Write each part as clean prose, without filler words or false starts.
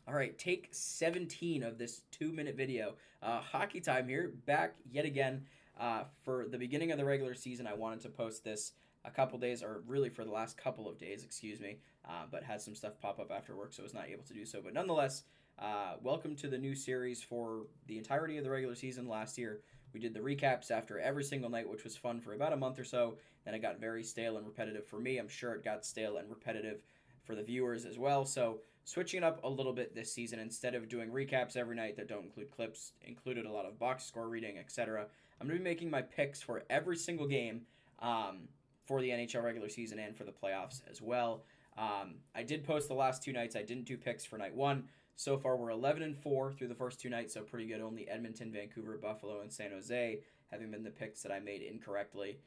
All right, take 17 of this 2 minute video. Hockey time here, back yet again for the beginning of the regular season. I wanted to post this a couple days, or really for the last couple of days, excuse me, but had some stuff pop up after work, so I was not able to do so. But nonetheless, welcome to the new series for the entirety of the regular season. Last year, we did the recaps after every single night, which was fun for about a month or so. Then it got very stale and repetitive for me. I'm sure it got stale and repetitive for the viewers as well. So switching it up a little bit this season, instead of doing recaps every night that don't include clips, included a lot of box score reading, etc. I'm going to be making my picks for every single game for the NHL regular season and for the playoffs as well. I did post the last two nights. I didn't do picks for night one. So far, we're 11-4 through the first two nights, so pretty good. Only Edmonton, Vancouver, Buffalo, and San Jose having been the picks that I made incorrectly.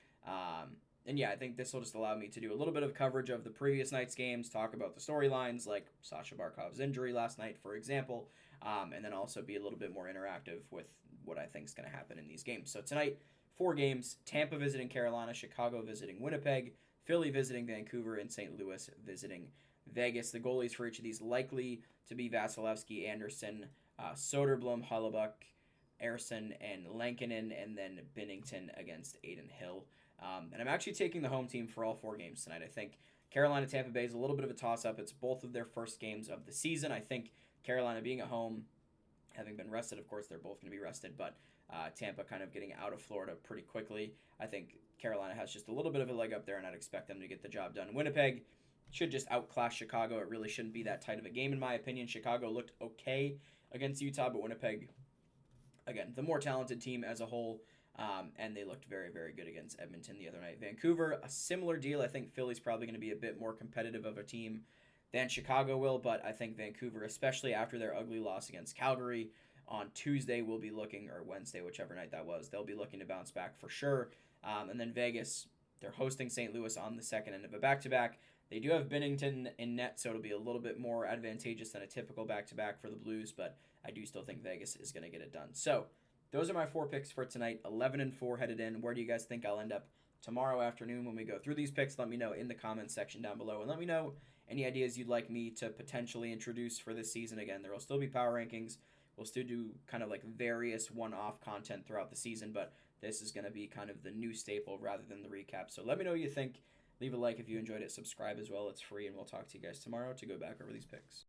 And yeah, I think this will just allow me to do a little bit of coverage of the previous night's games, talk about the storylines like Sasha Barkov's injury last night, for example, and then also be a little bit more interactive with what I think is going to happen in these games. So tonight, four games: Tampa visiting Carolina, Chicago visiting Winnipeg, Philly visiting Vancouver, and St. Louis visiting Vegas. The goalies for each of these likely to be Vasilevsky, Anderson, Soderblom, Hollebuck, Ersson, and Lankinen, and then Binnington against Aiden Hill. And I'm actually taking the home team for all four games tonight. I think Carolina Tampa Bay is a little bit of a toss up. It's both of their first games of the season. I think Carolina being at home, having been rested, of course, they're both going to be rested, but Tampa kind of getting out of Florida pretty quickly. I think Carolina has just a little bit of a leg up there, and I'd expect them to get the job done. Winnipeg should just outclass Chicago. It really shouldn't be that tight of a game, in my opinion. Chicago looked okay against Utah, but Winnipeg, again, the more talented team as a whole. And they looked very, very good against Edmonton the other night. Vancouver, a similar deal. I think Philly's probably going to be a bit more competitive of a team than Chicago will, but I think Vancouver, especially after their ugly loss against Calgary on Tuesday, will be looking, or Wednesday, whichever night that was, they'll be looking to bounce back for sure. And then Vegas, they're hosting St. Louis on the second end of a back-to-back. They do have Binnington in net, so it'll be a little bit more advantageous than a typical back-to-back for the Blues, but I do still think Vegas is going to get it done. So those are my four picks for tonight. 11-4 headed in. Where do you guys think I'll end up tomorrow afternoon when we go through these picks? Let me know in the comments section down below, and let me know any ideas you'd like me to potentially introduce for this season. Again, there will still be power rankings. We'll still do kind of like various one-off content throughout the season, but this is going to be kind of the new staple rather than the recap. So let me know what you think. Leave a like if you enjoyed it. Subscribe as well. It's free, and we'll talk to you guys tomorrow to go back over these picks.